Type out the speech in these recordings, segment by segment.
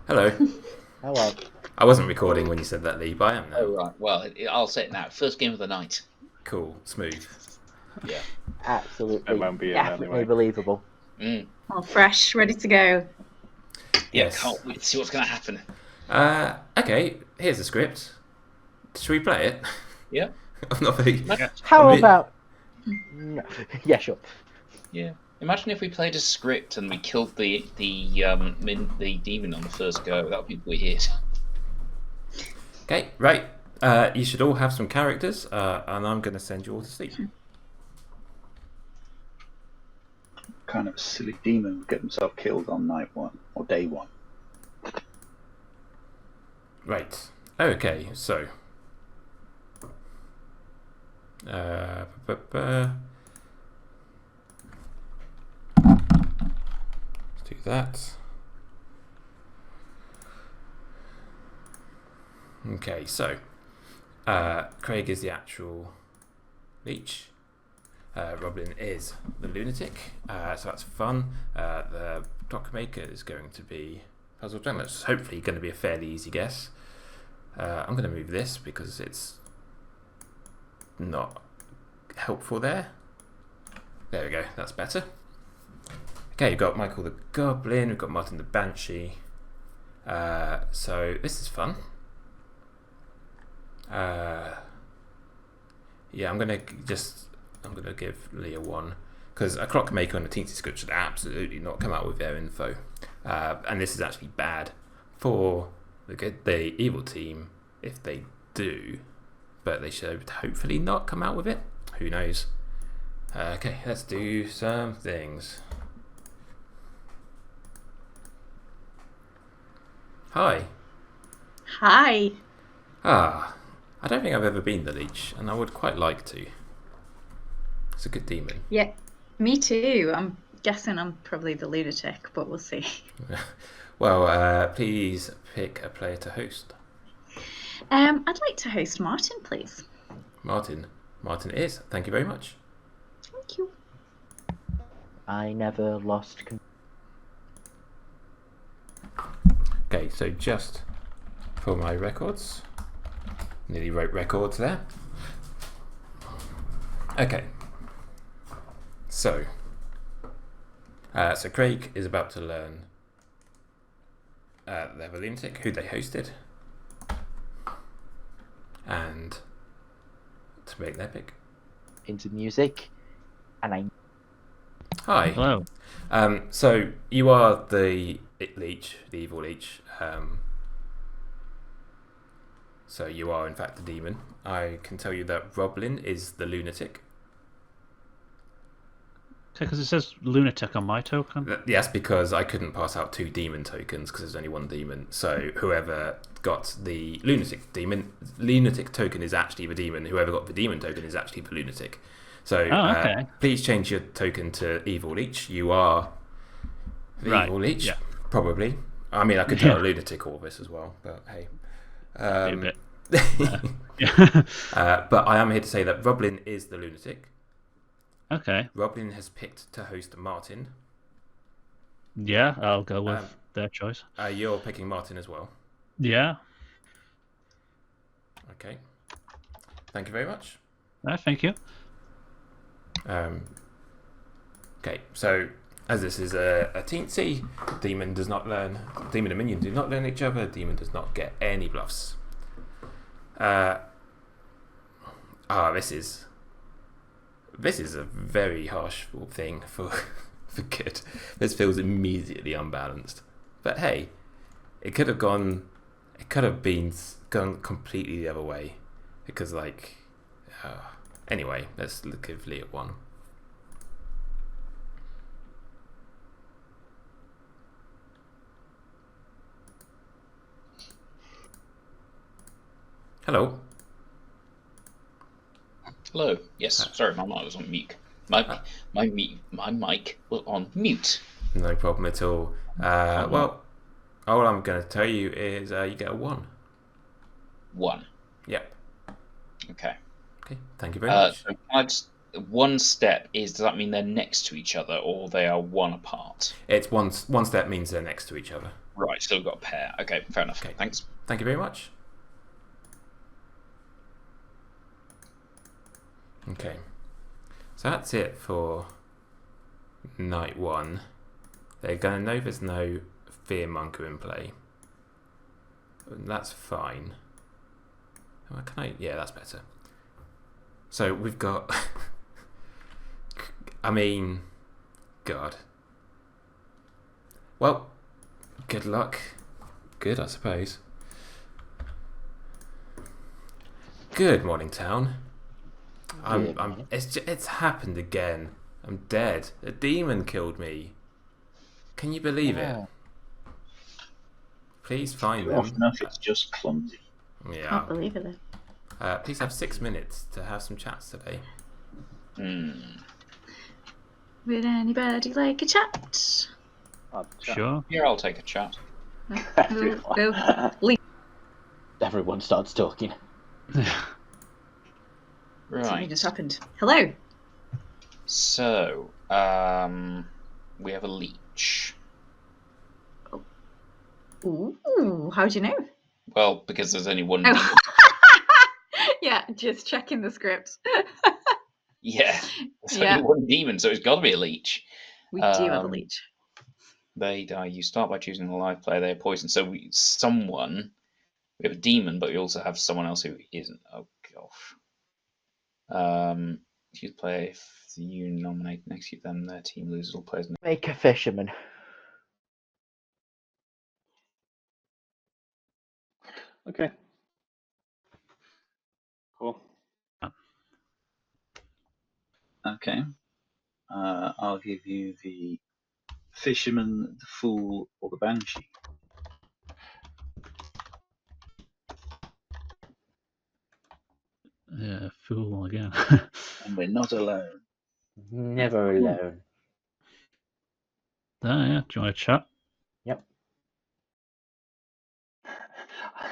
Hello. Hello. I wasn't recording when you said that, Lee, but I am now. Oh, right. Well, I'll say it now. First game of the night. Cool. Smooth. Yeah. Absolutely. It won't be in Definitely anyway. believable. All fresh, ready to go. Yeah, Yes. can't wait to see what's going to happen. Okay, here's the script. Should we play it? Yeah. I'm not very... How I mean- about... No. Yeah, sure. Yeah. Imagine if we played a script and we killed the demon on the first go. That would be weird. Okay, right. You should all have some characters, and I'm going to send you all to sleep. Kind of a silly demon would get himself killed on night one or day one. Right. Okay, so... Let's do that. Okay, so Craig is the actual leech. Roblin is the lunatic, so that's fun. The clockmaker is going to be puzzle journalist. Hopefully, going to be a fairly easy guess. I'm going to move this because it's not helpful there. There we go. That's better. Okay, you've got Michael the Goblin. We've got Martin the Banshee. So this is fun. Yeah, I'm gonna give Lee a 1 because a clockmaker and a teensy script should absolutely not come out with their info, and this is actually bad for the evil team if they do, but they should hopefully not come out with it. Who knows? Okay, let's do some things. Hi. Hi. I don't think I've ever been the leech, and I would quite like to. It's a good demon. Yeah, me too. I'm guessing I'm probably the lunatic, but we'll see. Well, please pick a player to host. I'd like to host Martin, please. Martin. Martin is. Thank you very much. Thank you. I never lost... Okay, so just for my records. Nearly wrote records there. Okay. So Craig is about to learn their lunatic, who they hosted, and to make their pick. into music, and I... Hi. Hello. So you are the leech, the evil leech. So you are in fact the demon. I can tell you that Roblin is the lunatic. Okay, because it says lunatic on my token. Yes, because I couldn't pass out 2 demon tokens because there's only 1 demon. So whoever got the lunatic token is actually the demon. Whoever got the demon token is actually the lunatic. So okay. Please change your token to evil leech. You are the Right, evil leech, yeah. probably. I mean, I could tell a lunatic all this as well, but hey. A bit. But I am here to say that Roblin is the lunatic. Okay. Roblin has picked to host Martin. Yeah, I'll go with their choice. You're picking Martin as well. Yeah. Okay. Thank you very much. Thank you. Okay, so as this is a teensy, demon and minion do not learn each other. Demon does not get any bluffs. This is a very harsh thing for good. This feels immediately unbalanced. But hey, it could have gone completely the other way because anyway, let's give Lee a 1. Hello. Hello. Yes. Sorry, my mic was on mute. My mic was on mute. No problem at all. Well, all I'm going to tell you is you get a 1. 1. Yep. Okay. Okay. Thank you very much. So I just, one step is, does that mean they're next to each other or they are one apart? It's one step means they're next to each other. Right, still got a pair. Okay, fair enough. Okay. Thanks. Thank you very much. Okay. So that's it for night 1. They're going to know there's no Fearmonger in play. That's fine. Oh, can I? Yeah, that's better. So we've got... I mean... God. Well, good luck. Good, I suppose. Good morning, town. It's happened again. I'm dead. A demon killed me. Can you believe it? Please find Too them. often enough, it's just clumsy. Yeah. Can't believe it. Please have 6 minutes to have some chats today. Would anybody like a chat? Sure. Here, I'll take a chat. Go. Leave. Everyone starts talking. Something Right. just happened. Hello. So, we have a leech. Ooh, how'd you know? Well, because there's only one Oh. demon. Yeah, just checking the script. Yeah, there's Yeah. only one demon, so it's got to be a leech. We do have a leech. They die. You start by choosing a live player. They are poisoned. So we have a demon, but we also have someone else who isn't. Oh gosh. Choose player. If you nominate and execute them, their team loses all players. Make a fisherman. Okay. Cool. Okay. I'll give you the fisherman, the fool, or the banshee. Yeah, fool again. And we're not alone. Never alone. Yeah. Do you want to chat? Yep.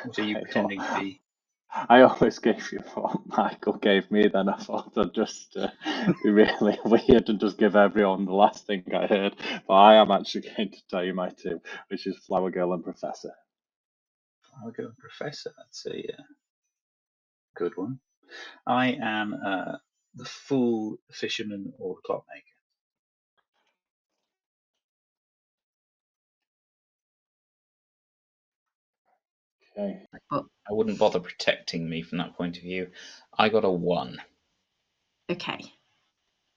What are you pretending to be? I always gave you what Michael gave me, then I thought I'd just be really weird and just give everyone the last thing I heard. But I am actually going to tell you my two, which is Flower Girl and Professor. I'll go with Professor. That's a good one. I am the fool, the fisherman, or the clockmaker. Okay. I wouldn't bother protecting me from that point of view. I got a 1. Okay.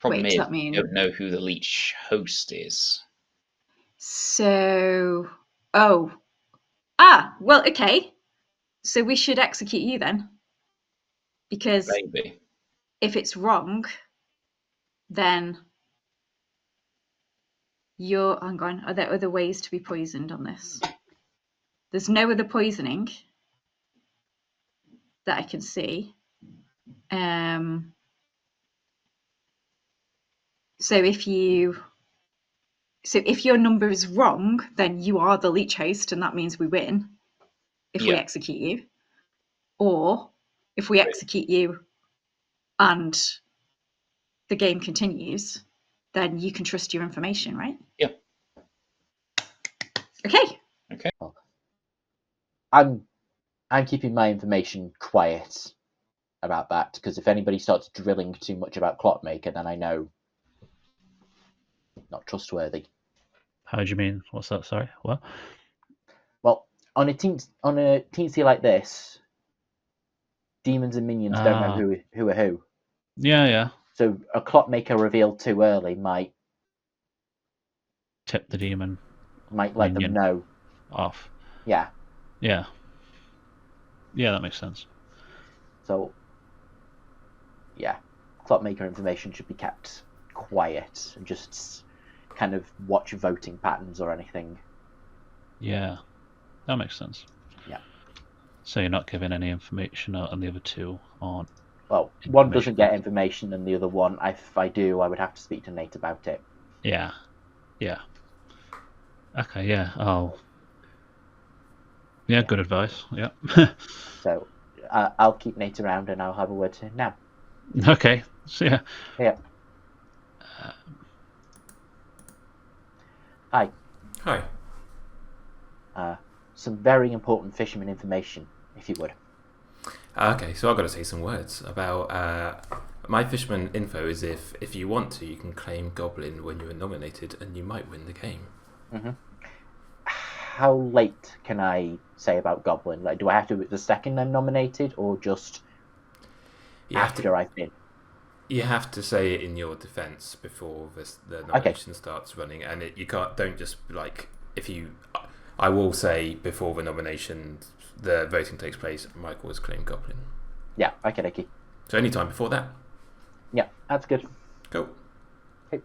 Problem Wait, is, does that mean- I don't know who the leech host is. So, well, okay. So we should execute you then, because Maybe. if it's wrong, then hang on. Are there other ways to be poisoned on this? There's no other poisoning that I can see. So if your number is wrong, then you are the leech host, and that means we win if we execute you. Or if we execute you and the game continues, then you can trust your information, right? Yeah. Okay. I'm keeping my information quiet about that, because if anybody starts drilling too much about Clockmaker, then I know not trustworthy. How do you mean? What's that? Sorry. What? Well, on a teensy like this, demons and minions don't know who are who. Yeah. So a Clockmaker revealed too early might Tip the demon. Might let them know. Off. Yeah. Yeah. Yeah, that makes sense. So, yeah, Clockmaker information should be kept quiet and just kind of watch voting patterns or anything. Yeah, that makes sense. Yeah. So you're not giving any information out, and the other two aren't. Well, one doesn't get information, and the other one, if I do, I would have to speak to Nate about it. Yeah. Okay, yeah. Yeah, good advice. Yeah. So, I'll keep Nate around, and I'll have a word to him now. Okay. So yeah. Yeah. Hi. Hi. some very important fisherman information, if you would. Okay, so I've got to say some words about my fisherman info. Is if you want to, you can claim Goblin when you are nominated, and you might win the game. Mm-hmm. How late can I say about Goblin? Like, do I have to do it the second I'm nominated, or just after I've been? You have to say it in your defence before the nomination starts running, and you can't. Don't just like if you. I will say before the nomination, the voting takes place. Michael has claimed Goblin. Yeah. Okay. So any time before that. Yeah, that's good. Cool. Okay.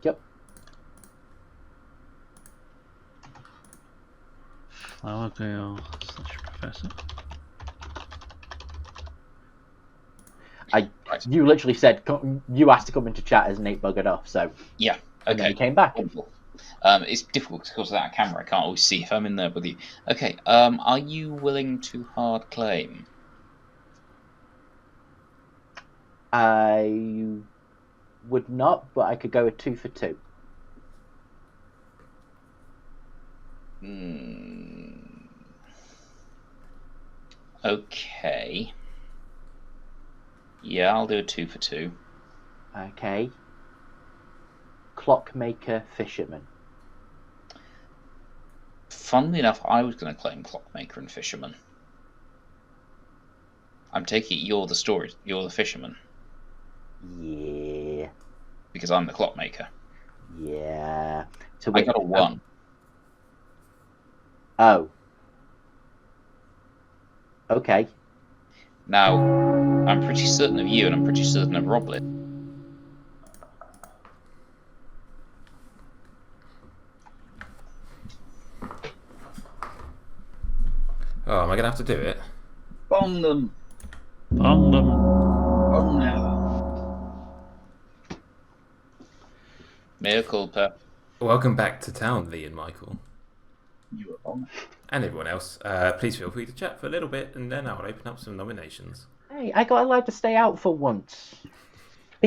Yep. Flower girl / professor. You literally said you asked to come into chat as Nate buggered off, so Yeah. and then Okay. he came back. Wonderful. It's difficult because of that camera. I can't always see if I'm in there with you. Okay. Are you willing to hard claim? I would not, but I could go with 2 for 2. Okay. Yeah, I'll do a 2 for 2. Okay. Clockmaker Fisherman. Funnily enough, I was going to claim Clockmaker and Fisherman. I'm taking it you're the fisherman. Yeah. Because I'm the Clockmaker. Yeah. I got a 1. Oh. Okay. Now, I'm pretty certain of you, and I'm pretty certain of Roblin. Oh, am I gonna have to do it? Bomb them. On them. Bomb now. Mea culpa. Welcome back to town, Lee and Michael, You were bomb. and everyone else. Please feel free to chat for a little bit, and then I'll open up some nominations. Hey, I got allowed to stay out for once.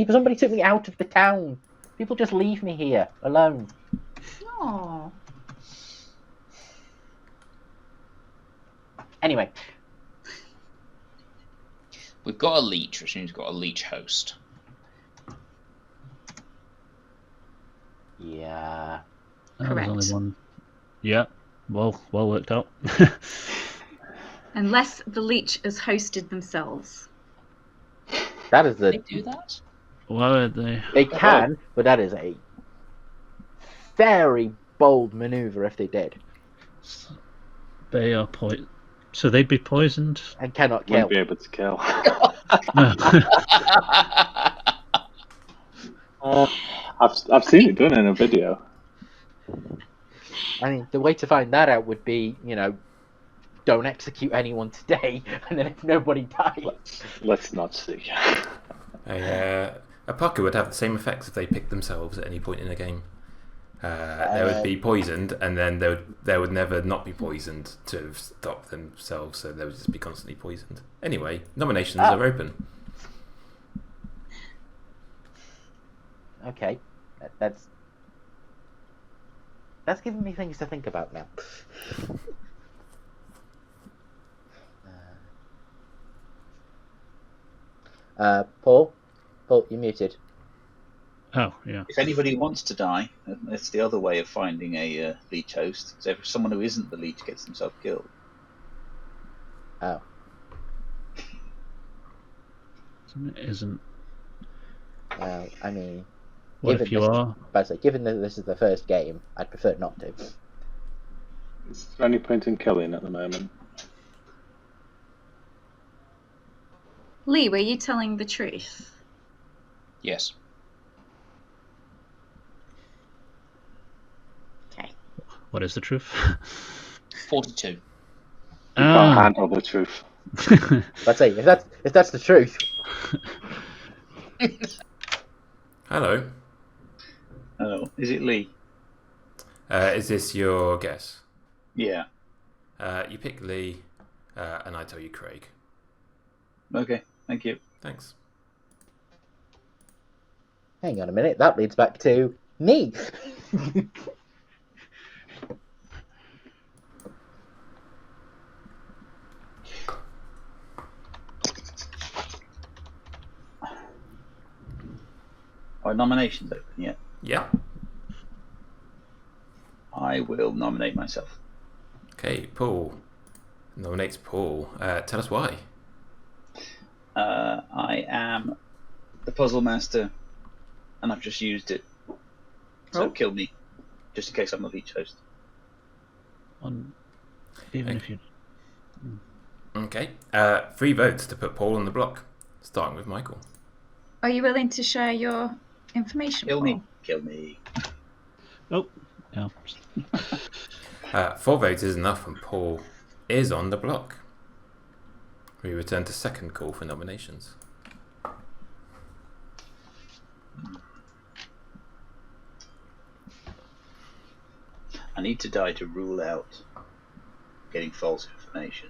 Somebody took me out of the town. People just leave me here alone. Oh. Anyway, We've got a leech, which means we've got a leech host. yeah. There's Correct. only one. Yeah. Well worked out. Unless the leech has hosted themselves. That is Did they do that? Why would they? They can, but that is a very bold maneuver if they did. They are so they'd be poisoned. And cannot kill. Wouldn't be able to kill. I've seen it done in a video. I mean, the way to find that out would be, don't execute anyone today, and then if nobody dies. Let's not see. A pucker would have the same effects if they picked themselves at any point in a game. They would be poisoned, and then they would never not be poisoned to stop themselves, so they would just be constantly poisoned. Anyway, nominations are open. Okay, that's giving me things to think about now. Paul, you're muted. Oh yeah. If anybody wants to die, that's the other way of finding a leech host. So if someone who isn't the leech gets themselves killed. Oh. It isn't. Well, I mean, What if you are? Given that this is the first game, I'd prefer not to. Is there any point in killing at the moment? Lee, were you telling the truth? Yes. Okay. What is the truth? 42. You can't handle the truth. Let's say if that's the truth. Hello. Oh, is it Lee? Is this your guess? Yeah. You pick Lee, and I tell you Craig. Okay, thank you. Thanks. Hang on a minute, that leads back to me. Are nominations open yet? Yeah. I will nominate myself. Okay, Paul nominates Paul. Tell us why. I am the puzzle master, and I've just used it. So kill me, just in case I'm the leech host. Even if you. Okay. 3 votes to put Paul on the block, starting with Michael. Are you willing to share your information? Kill Paul? me. Kill me. Oh, yeah. 4 votes is enough, and Paul is on the block. We return to second call for nominations. I need to die to rule out getting false information.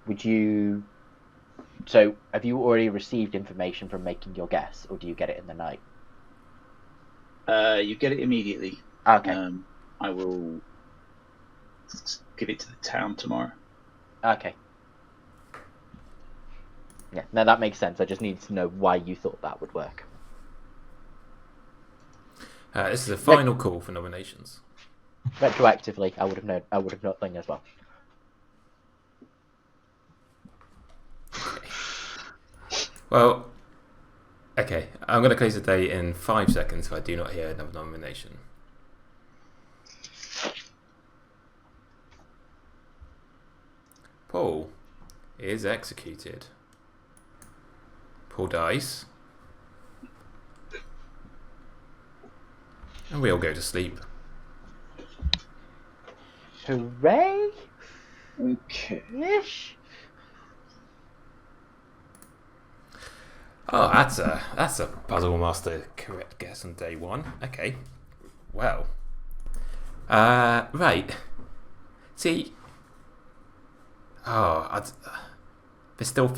Would you? So, have you already received information from making your guess, or do you get it in the night? You get it immediately. Okay. I will give it to the town tomorrow. Okay. Yeah, no, that makes sense. I just need to know why you thought that would work. This is a final call for nominations. Retroactively, I would have known. I would have known thing as well. Well, okay. I'm going to close the day in 5 seconds if I do not hear another nomination. Paul is executed. Paul dies. And we all go to sleep. Hooray! Okay. Ish. Oh, that's a Puzzle Master correct guess on day 1. Okay. Well. Right. See. This still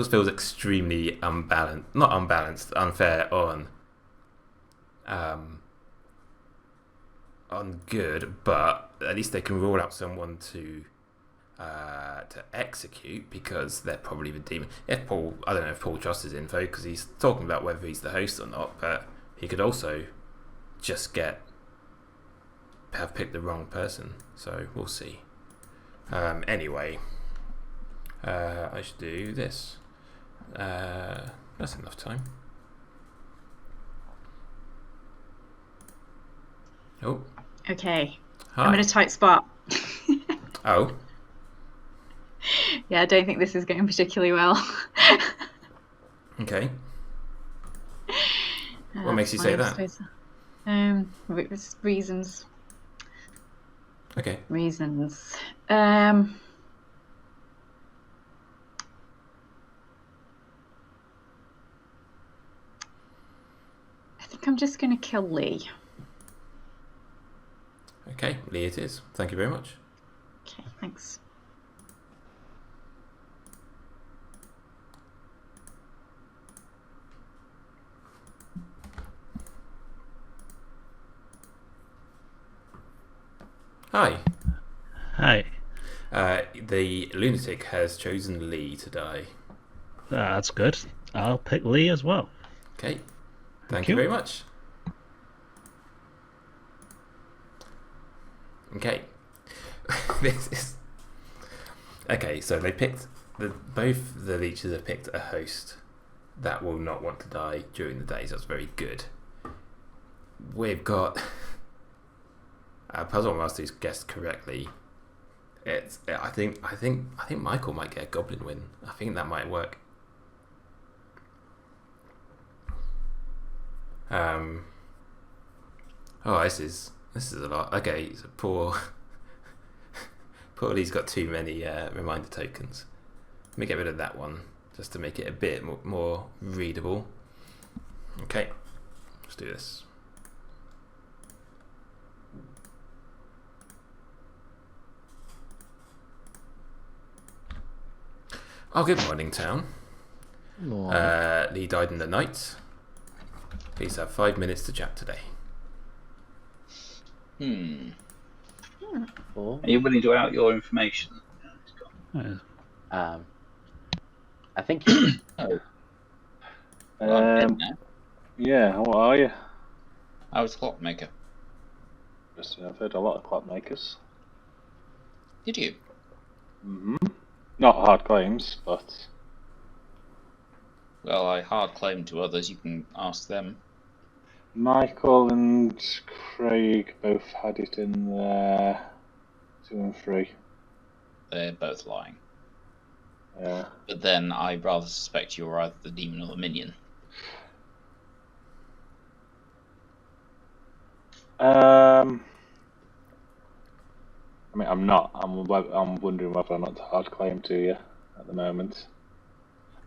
feels extremely not unbalanced, unfair on good, but at least they can rule out someone to execute because they're probably the demon. I don't know if Paul trusts his info because he's talking about whether he's the host or not, but he could also just have picked the wrong person. So we'll see. Anyway, I should do this. That's enough time. Oh. Okay. Hi. I'm in a tight spot. Oh. Yeah, I don't think this is going particularly well. Okay. What makes you say that? Reasons. Okay. Reasons. I think I'm just going to kill Lee. Okay, Lee it is. Thank you very much. Okay, thanks. Hi. Hi. The lunatic has chosen Lee to die. That's good. I'll pick Lee as well. Okay. Thank you very much. Okay. This is okay. So they picked both the leeches have picked a host that will not want to die during the day. So that's very good. We've got Puzzle Master's guessed correctly. I think Michael might get a goblin win. I think that might work. Oh, this is a lot. Okay, so poor Lee's got too many reminder tokens. Let me get rid of that one just to make it a bit more readable. Okay, let's do this. Oh, good morning, town. Lee died in the night. Please have 5 minutes to chat today. Are you willing to out your information? Uh, I think you Oh, well, I'm dead now. Yeah, what are you? I was clockmaker. I've heard a lot of clockmakers. Did you? Not hard claims, but Well, I hard claim to others. You can ask them. Michael and Craig both had it in there. 2 and 3. They're both lying. Yeah. But then I rather suspect you're either the demon or the minion. I mean, I'm not. I'm wondering whether or not to hard claim to you at the moment.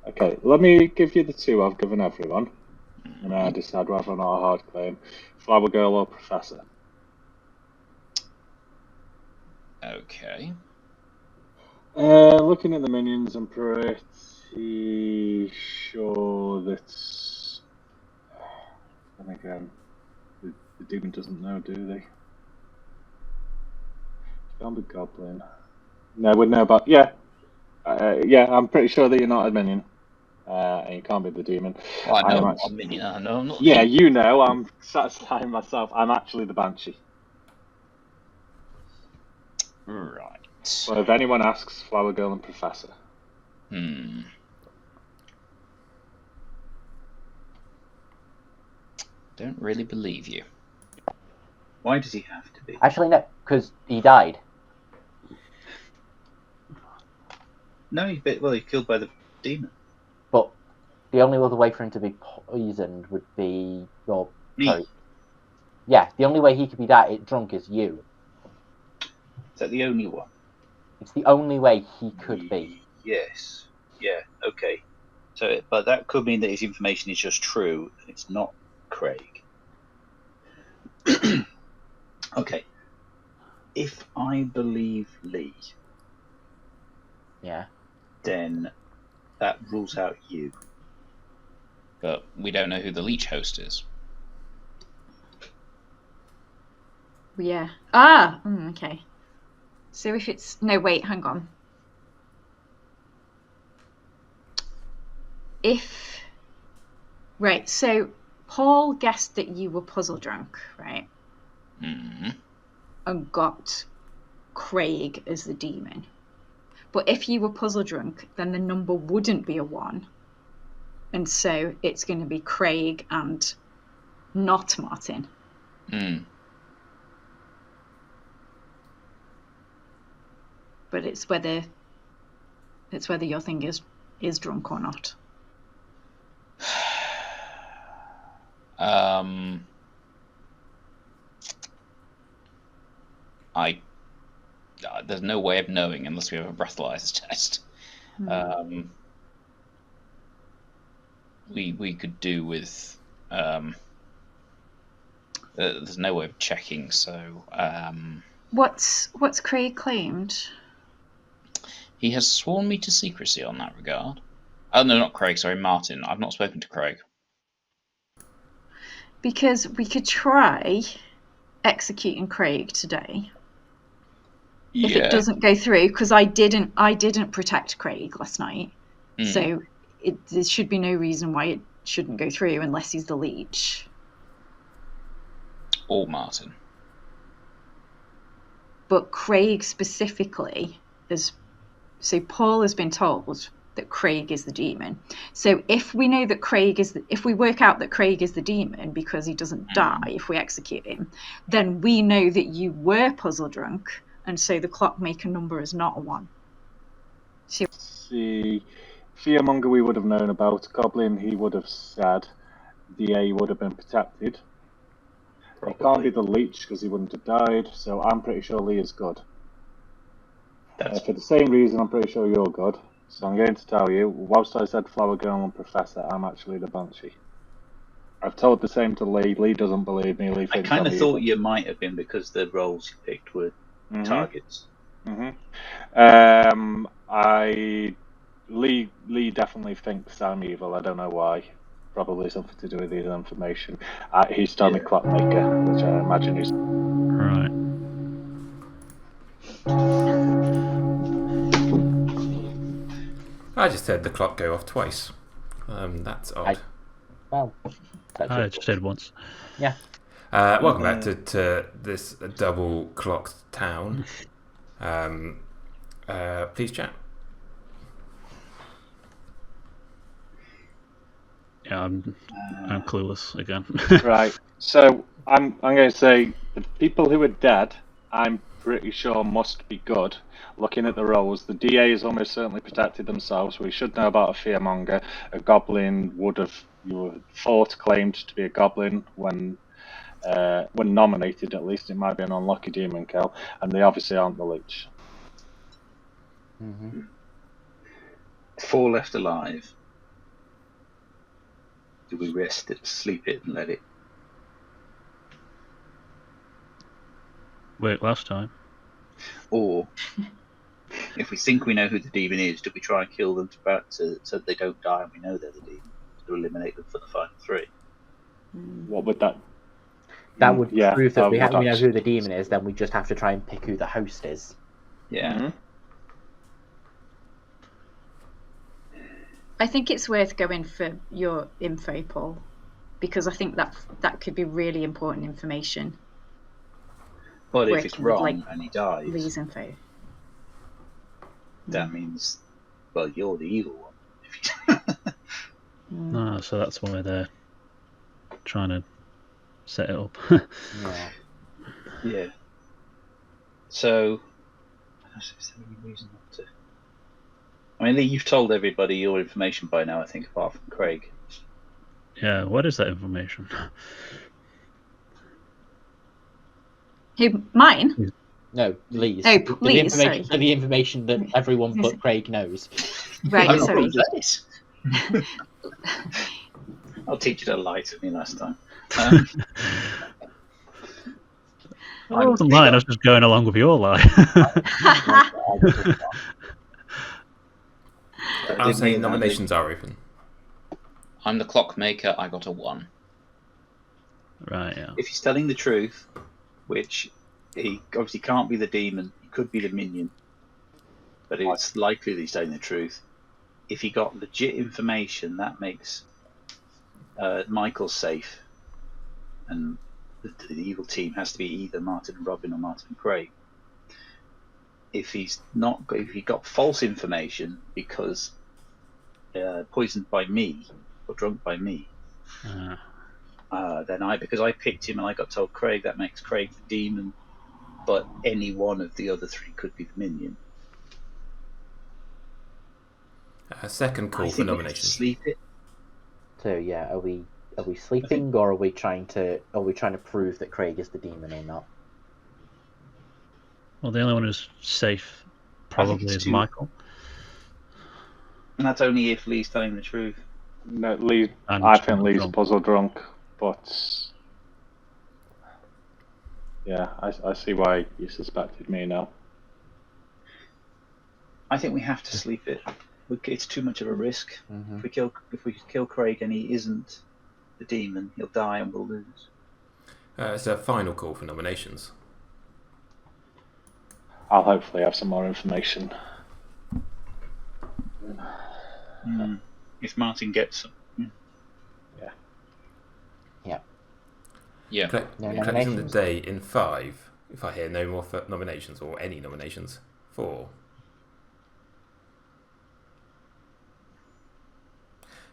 Okay, let me give you the 2 I've given everyone, and I decide whether or not a hard claim. Flower Girl or Professor. Okay. Looking at the minions, I'm pretty sure that. And again, the demon doesn't know, do they? Can't be Goblin. No, would know about. Yeah. Yeah, I'm pretty sure that you're not a minion. And you can't be the demon. Well, I know I'm not actually... a minion. I know I'm not. Yeah, you know. I'm satisfying myself. I'm actually the Banshee. Right. Well, if anyone asks, Flower Girl and Professor. Don't really believe you. Why does he have to be? actually no, because he died. No, he's killed by the demon. But the only other way for him to be poisoned would be Me. Sorry. Yeah, the only way he could be drunk is you. Is that the only one? It's the only way he could be. Yes. Yeah. Okay. So, but that could mean that his information is just true, and it's not Craig. Okay. If I believe Lee, Yeah. then that rules out you. But we don't know who the leech host is. Yeah. Okay. So if it's... No, wait, hang on. Right, so Paul guessed that you were puzzle drunk, right? And got Craig as the demon. But if you were puzzle drunk, then the number wouldn't be a 1. And so it's going to be Craig and not Martin. But it's whether your thing is drunk or not. There's no way of knowing unless we have a breathalyzer test. We could do with. There's no way of checking, so. What's Craig claimed? He has sworn me to secrecy on that regard. Oh no, not Craig. Sorry, Martin. I've not spoken to Craig. Because we could try executing Craig today. If it doesn't go through, because I didn't protect Craig last night, so there should be no reason why it shouldn't go through unless he's the leech. Or Martin. But Craig specifically so Paul has been told that Craig is the demon. So if we know that if we work out that Craig is the demon because he doesn't die if we execute him, then we know that you were puzzle drunk, and so the clockmaker number is not a 1. See, Fearmonger we would have known about. Goblin he would have said. The A would have been protected. He can't be the leech because he wouldn't have died, so I'm pretty sure Lee is good. For the same reason, I'm pretty sure you're good. So I'm going to tell you, whilst I said Flower Girl and Professor, I'm actually the Banshee. I've told the same to Lee. Lee doesn't believe me. Lee I thinks kind I'm of thought evil. you might have been because the roles you picked were targets. Lee definitely thinks I'm evil. I don't know why. Probably something to do with his information. He's told me Clockmaker, which I imagine is Right. I just heard the clock go off twice. That's odd. Well, that's I your just did once. Yeah. Welcome back to this double clocked town. Please chat. Yeah, I'm clueless again. Right. So I'm going to say the people who are dead, I'm pretty sure must be good. Looking at the rolls, the DA has almost certainly protected themselves. We should know about a fearmonger. A goblin would have thought claimed to be a goblin when nominated. At least it might be an unlucky demon kill, and they obviously aren't the leech. Mm-hmm. 4 left alive. Do we rest it, sleep it, and let it? Worked last time. Or, if we think we know who the demon is, do we try and kill them so they don't die and we know they're the demon? To eliminate them for the final 3? What would that? That would Yeah, prove that we know actually- who the demon is. Then we just have to try and pick who the host is. Yeah. Mhm. I think it's worth going for your info, Paul, because I think that could be really important information. But if it's Working with, wrong like, and he dies, Lee's info. that means, well, you're the evil one. Ah, so that's why they're trying to set it up. Yeah. Yeah. So, is there any reason not to? I mean, Lee, you've told everybody your information by now, I think, apart from Craig. Yeah, what is that information? Who? Mine? No, Lee's. Oh, The Lee's, information, sorry. the information that everyone but Craig knows. Right, I'm not sorry. gonna say it. I'll teach you to lie to me last time. I wasn't lying, I was just going along with your lie. I'll say nominations are open. I'm the clockmaker. I got a 1. Right, yeah. If he's telling the truth, which he obviously can't be the demon, he could be the minion, but it's likely that he's telling the truth. If he got legit information, that makes Michael safe, and the evil team has to be either Martin and Robin or Martin and Craig. If he got false information because poisoned by me or drunk by me, then because I picked him and I got told Craig, that makes Craig the demon, but any one of the other 3 could be the minion. Second call I for think we have to nominations. sleep it. So yeah, are we sleeping or are we trying to prove that Craig is the demon or not? Well, the only one who's safe probably it's is too- Michael. And that's only if Lee's telling the truth. No, Lee. And I think Lee's drunk. puzzle drunk, but yeah, I see why you suspected me now. I think we have to sleep it. It's too much of a risk. Mm-hmm. If we kill Craig and he isn't the demon, he'll die and we'll lose. It's a final call for nominations. I'll hopefully have some more information. If Martin gets some. Yeah. Closing the nominations? day in 5. If I hear no more nominations or any nominations. 4.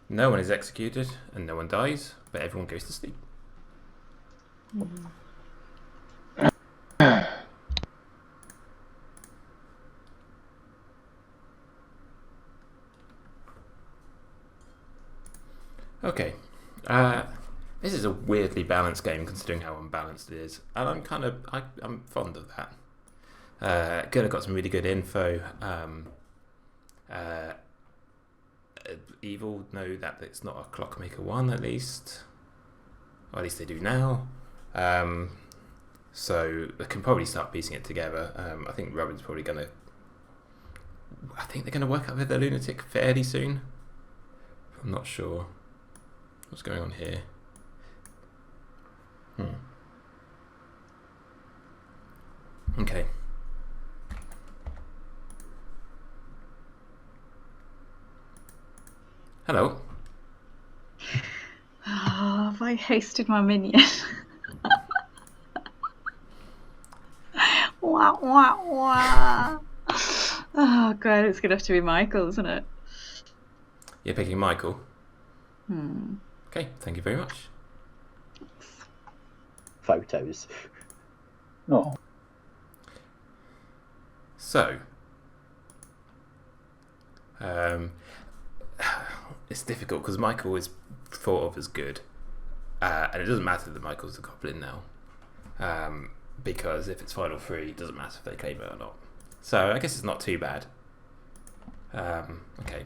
No one is executed and no one dies, but everyone goes to sleep. Okay. This is a weirdly balanced game considering how unbalanced it is, and I'm fond of that. Good, I got some really good info. Evil know that it's not a Clockmaker 1 at least, or at least they do now. So they can probably start piecing it together. I think Robin's probably gonna. I think they're gonna work out with the lunatic fairly soon. I'm not sure what's going on here. Okay. Have I hasted my minion? Wah, wah, wah. Oh god, it's gonna have to be Michael, isn't it? You're picking Michael. Hmm. Okay, thank you very much. Photos. Oh, So, it's difficult because Michael is thought of as good, and it doesn't matter that Michael's a goblin now, because if it's final 3, it doesn't matter if they claim it or not. So I guess it's not too bad. Okay.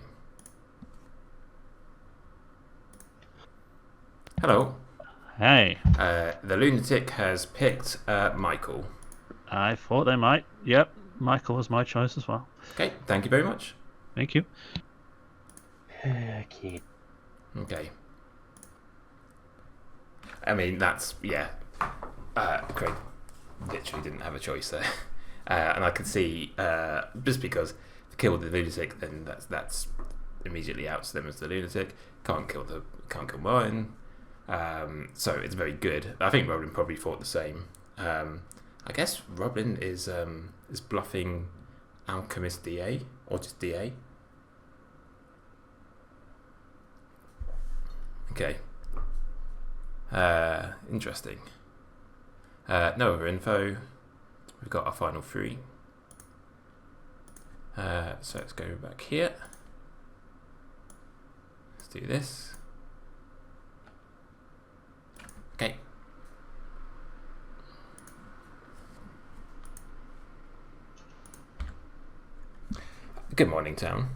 Hello. Hey, The lunatic has picked Michael. I thought they might. Yep, Michael was my choice as well. Okay, thank you very much. Thank you. Okay. Okay. I mean, that's, yeah. Craig literally didn't have a choice there. And I can see, just because to kill the lunatic, then that's immediately outs them as the lunatic. Can't kill Martin. So it's very good. I think Roblin probably thought the same. I guess Roblin is bluffing Alchemist DA, or just DA. Okay. Interesting. No other info. We've got our final 3. So let's go back here. Let's do this. Okay. Good morning, town.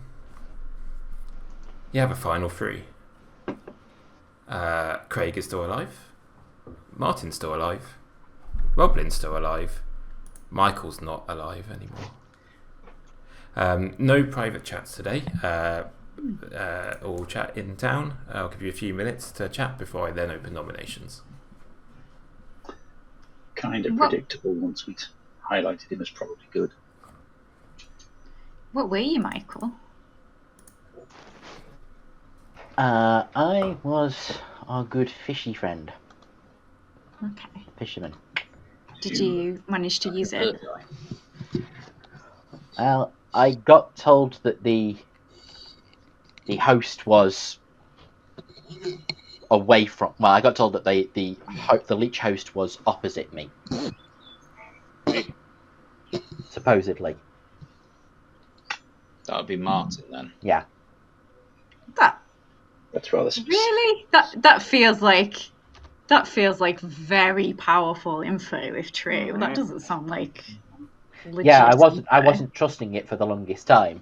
You have a final 3. Craig is still alive. Martin's still alive. Roblin's still alive. Michael's not alive anymore. No private chats today. All chat in town. I'll give you a few minutes to chat before I then open nominations. kind of predictable once we highlighted him as probably good. What were you, Michael? I was our good fishy friend. Okay. Fisherman. Did you manage to use it? Well, I got told that the host was away from. Well, I got told that the leech host was opposite me. Supposedly. That would be Martin then. Yeah. That's rather specific. Really? That feels like very powerful info if true. That doesn't sound like legit Yeah, I info. wasn't trusting it for the longest time.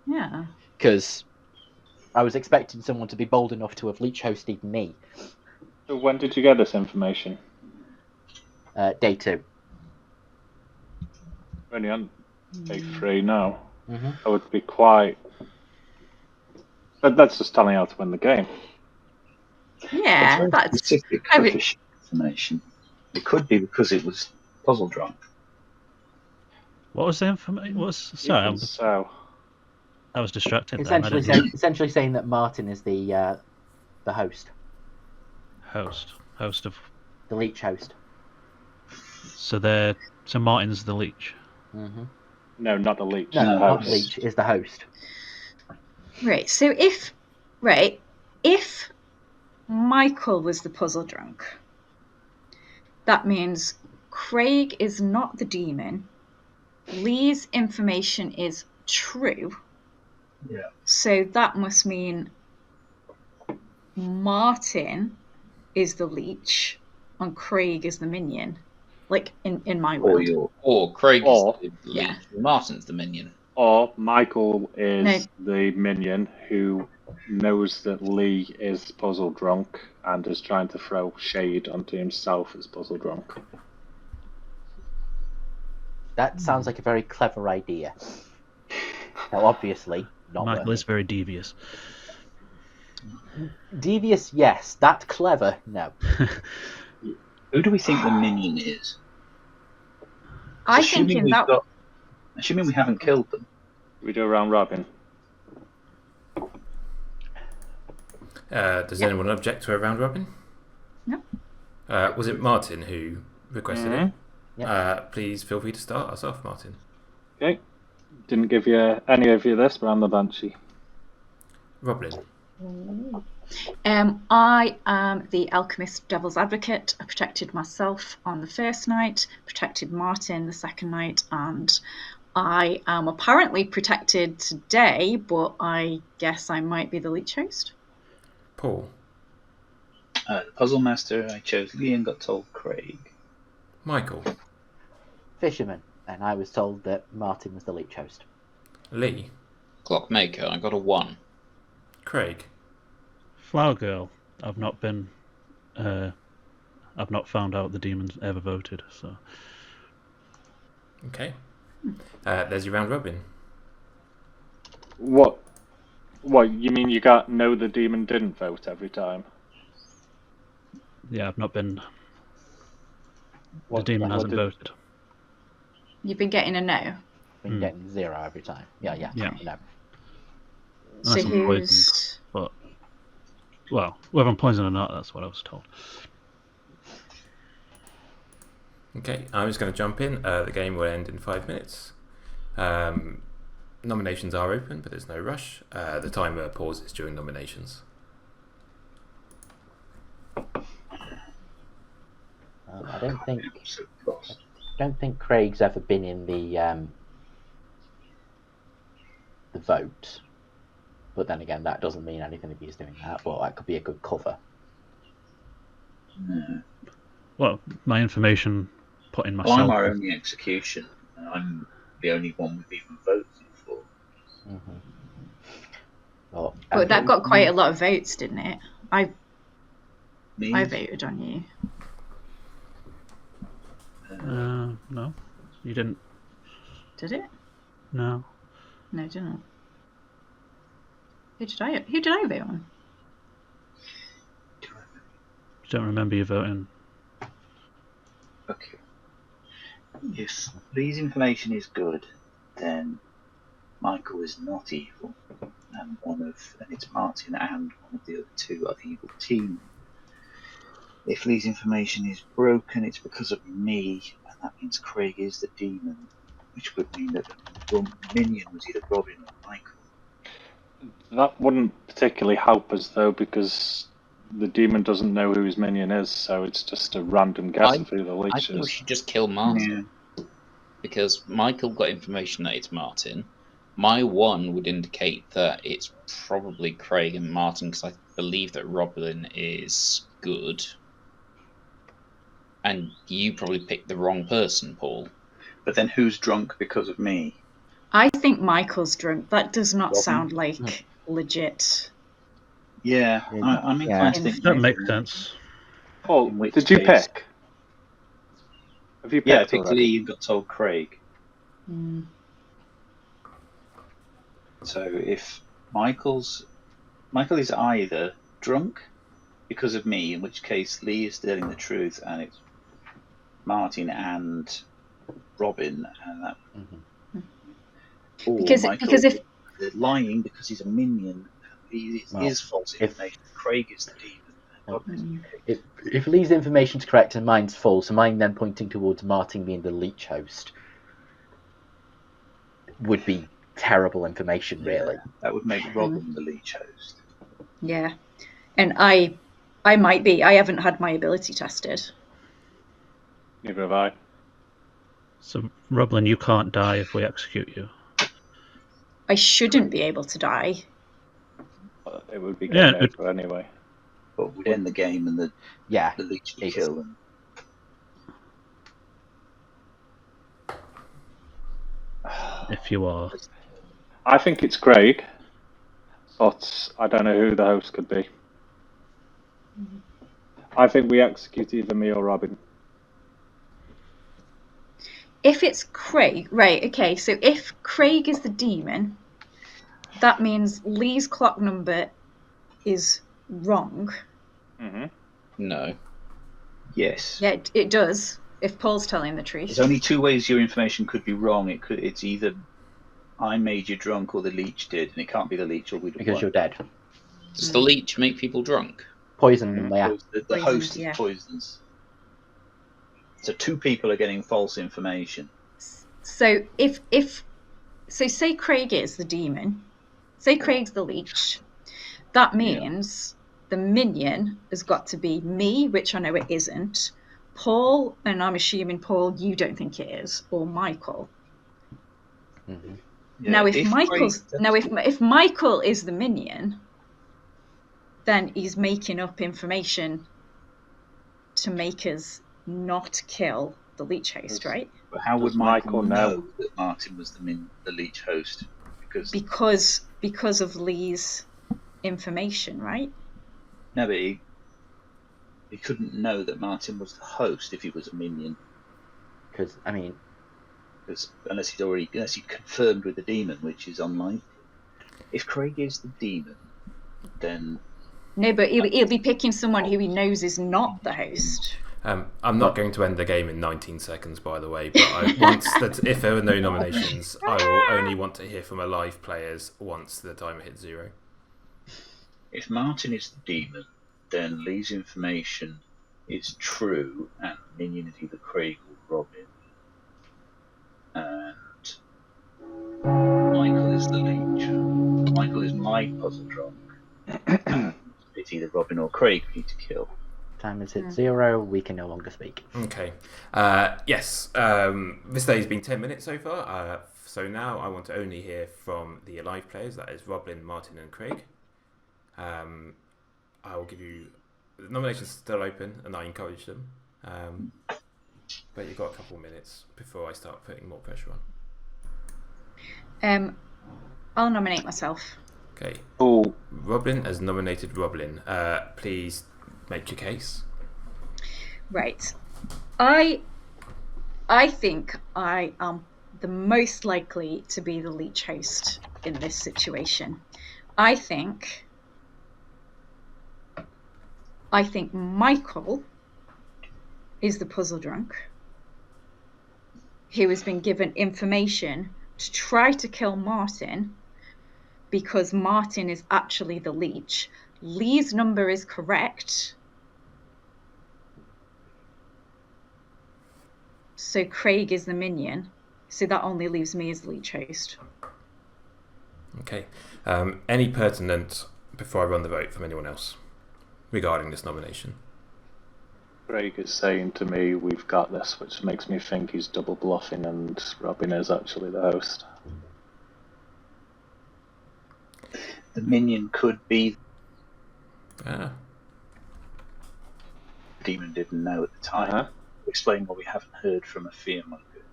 Yeah. Because I was expecting someone to be bold enough to have leech hosted me. So when did you get this information? Day 2. We're only on day 3 now. Mm-hmm. I would be quite... But that's just telling you how to win the game. Yeah, It's very that's specific I for mean- fishing information. It could be because it was puzzle drunk. What was the information? Sorry, So, I was distracted there. I Essentially, didn't- essentially saying that Martin is the host, Host of. the leech host. So Martin's the leech. Mm-hmm. no, not the leech. No, the not host. leech is the host. Right. So if Michael was the puzzle drunk, that means Craig is not the demon. Lee's information is true. Yeah. So that must mean Martin is the leech and Craig is the minion. Like in my world. Or Craig Or- is the leech, Yeah. Martin's the minion. Or Michael is the minion who knows that Lee is puzzle drunk and is trying to throw shade onto himself as puzzle drunk. That sounds like a very clever idea. Now, obviously, not Michael working. is very devious. Devious, yes. That clever, no. Who do we think the minion is? I think in that Assuming we haven't killed them. We do a round robin. Does anyone object to a round robin? Was it Martin who requested it? Yep. Please feel free to start us off, Martin. Okay. Didn't give you any of you this, but I'm the Banshee. Roblin. I am the Alchemist Devil's Advocate. I protected myself on the first night, protected Martin the second night, and I am apparently protected today, but I guess I might be the Leech Host. Paul. The Puzzle Master, I chose Lee and got told Craig. Michael. Fisherman, and I was told that Martin was the Leech Host. Lee. Clockmaker, I got a 1. Craig. Flower Girl. I've not found out the demons ever voted, so. Okay. There's your round robin. What? You mean you got no, the demon didn't vote every time? Yeah, I've not been. What- the demon what hasn't did- voted. You've been getting a no. Been getting 0 every time. Yeah. No. Unless I'm poisoned. But, well, whether I'm poisoned or not, that's what I was told. Okay, I'm just going to jump in. The game will end in 5 minutes. Nominations are open, but there's no rush. The timer pauses during nominations. I don't think Craig's ever been in the vote, but then again, that doesn't mean anything if he's doing that. But that could be a good cover. Well, my information put in Well, myself. I'm our only execution, and I'm the only one we've even voted for. Well, But that got quite a lot of votes, didn't it? I Me? voted on you. No, you didn't. Did it? No. No, it didn't. Who did I vote on? Don't remember you voting. Okay. If Lee's information is good, then Michael is not evil, and it's Martin and one of the other two are the evil team. If Lee's information is broken, it's because of me, and that means Craig is the demon, which would mean that the minion was either Robin or Michael. That wouldn't particularly help us, though, because the demon doesn't know who his minion is, so it's just a random guess of who the I leech think we is. should just kill Martin. Because Michael got information that it's Martin. My 1 would indicate that it's probably Craig and Martin, because I believe that Roblin is good. And you probably picked the wrong person, Paul. But then who's drunk because of me? I think Michael's drunk. That does not sound like legit. Yeah, I'm inclined to think That makes sense. Paul, In which did you case- pick? Have you picked Yeah, I picked already? Lee and got told Craig. So if Michael is either drunk because of me, in which case Lee is telling the truth, and it's Martin and Robin, and that. Or Because if they're lying because he's a minion, Lee is false information. Craig is the demon. And Robin is the if Lee's information's correct and mine's false, and mine then pointing towards Martin being the Leech Host, would be terrible information, really. that would make Robin the Leech Host. yeah, and I might be. I haven't had my ability tested. Neither have I. So, Roblin, you can't die if we execute you. I shouldn't be able to die. But it would be game over anyway. But we'd end the game and the Leech would kill them. If you are. I think it's Craig, but I don't know who the host could be. I think we execute either me or Robin. If it's Craig, right, okay, so if Craig is the demon, that means Lee's clock number is wrong. No. Yes. Yeah, it does, if Paul's telling the truth. There's only two ways your information could be wrong. It's either I made you drunk or the Leech did, and it can't be the Leech or we'd have Because won. you're dead. Does the Leech make people drunk? Poison them, yeah. The host poisons. So 2 people are getting false information. So say Craig is the demon, say Craig's the leech, that means the minion has got to be me, which I know it isn't, Paul, and I'm assuming, Paul, you don't think it is, or Michael. Mm-hmm. Yeah, Now, if Michael is the minion, then he's making up information to make us not kill the leech host, right? But how would Does Michael Michael know that Martin was the leech host? Because of Lee's information, right? No, but he couldn't know that Martin was the host if he was a minion. Because Unless he'd confirmed with the demon, which is unlikely. If Craig is the demon, then no, but he'll be picking someone who he knows is not the host. I'm not going to end the game in 19 seconds, by the way, but if there are no nominations, I will only want to hear from alive players once the timer hits 0. if Martin is the demon, then Lee's information is true, and the minion is either Craig or Robin. And Michael is the leech. Michael is my puzzle drunk. It's either Robin or Craig we need to kill. Time is hit 0. We can no longer speak. Okay. Yes. This day has been 10 minutes so far. So now I want to only hear from the alive players. That is Roblin, Martin, and Craig. I will give you the nominations still open, and I encourage them. But you've got a couple of minutes before I start putting more pressure on. I'll nominate myself. Okay. Oh, Roblin has nominated Roblin. Please make your case. Right. I think I am the most likely to be the leech host in this situation. I think Michael is the puzzle drunk who has been given information to try to kill Martin because Martin is actually the leech. Lee's number is correct. So Craig is the minion. So that only leaves me as the leech host. Okay. Any pertinent before I run the vote from anyone else regarding this nomination? Craig is saying to me, "We've got this," which makes me think he's double bluffing and Robin is actually the host. The minion could be. Ah. The demon didn't know at the time. Explain why we haven't heard from a fearmonger.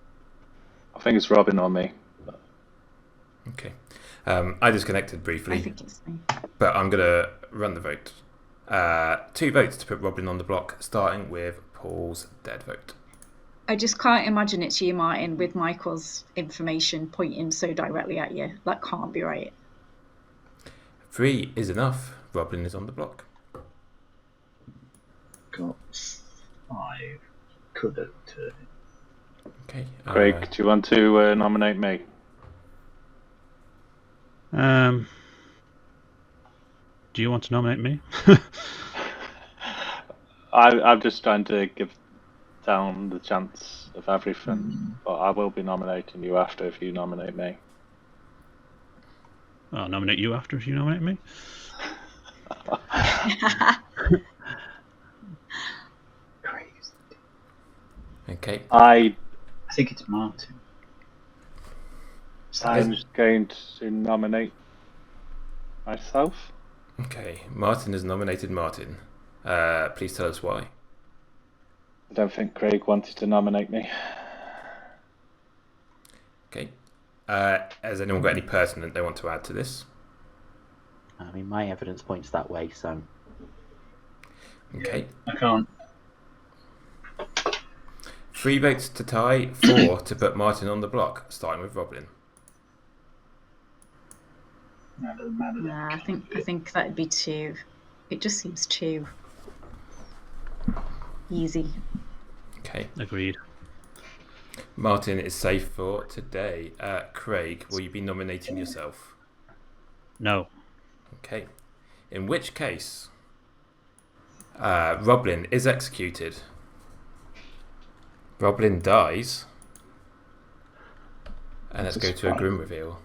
I think it's Robin or me. Okay. I disconnected briefly. I think it's me. But I'm going to run the vote. 2 votes to put Robin on the block, starting with Paul's dead vote. I just can't imagine it's you, Martin, with Michael's information pointing so directly at you. That can't be right. 3 is enough. Robin is on the block. Got 5. Could have turned it. Okay. Craig, do you want to nominate me? Do you want to nominate me? I'm just trying to give down the chance of everything, but I will be nominating you after if you nominate me. I'll nominate you after if you nominate me. Okay. I think it's Martin. I'm just going to nominate myself. Okay. Martin has nominated Martin. Please tell us why. I don't think Craig wanted to nominate me. Okay. Has anyone got any pertinent they want to add to this? I mean, my evidence points that way, so. Okay. I can't. 3 votes to tie, 4 to put Martin on the block, starting with Roblin. Nah, I think that'd be too. It just seems too easy. Okay. Agreed. Martin is safe for today. Craig, will you be nominating yourself? No. Okay. In which case, Roblin is executed. Roblin dies. And let's That's go to a fine. grim reveal.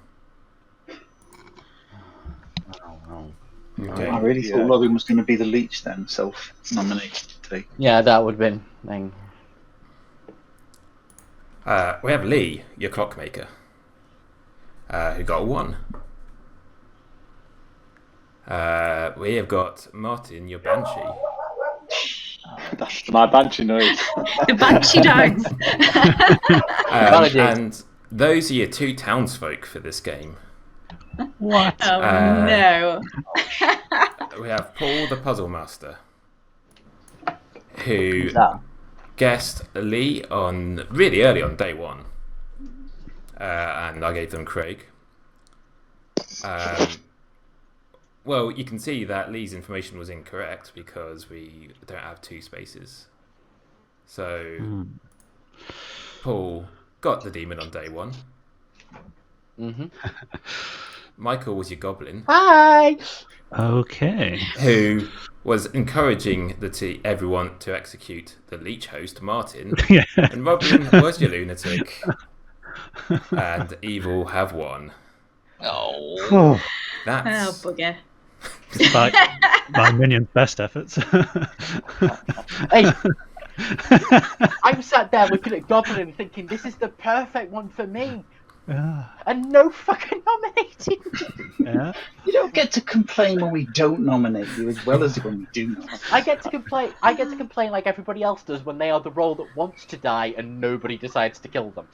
Okay. I really thought Robin was going to be the leech then, self-nominated. Yeah, that would have been thing. We have Lee, your clockmaker, who got a 1. We have got Martin, your banshee. That's my banshee noise. The banshee noise. And those are your 2 townsfolk for this game. What? Oh no. We have Paul, the puzzle master, who That. guessed Lee on really early on day 1, and I gave them Craig. Well, you can see that Lee's information was incorrect because we don't have 2 spaces. So Paul got the demon on day 1. Mm-hmm. Michael was your goblin, Hi. Okay. who was encouraging everyone to execute the leech host, Martin. Yeah. And Robin was your lunatic. And evil have won. Oh. That's Oh bugger. Despite my minion's best efforts. Hey, I'm sat there looking at Goblin thinking this is the perfect one for me. And no fucking nominating. Yeah. You don't get to complain when we don't nominate you as well as when we do nominate. I get to complain like everybody else does when they are the role that wants to die and nobody decides to kill them.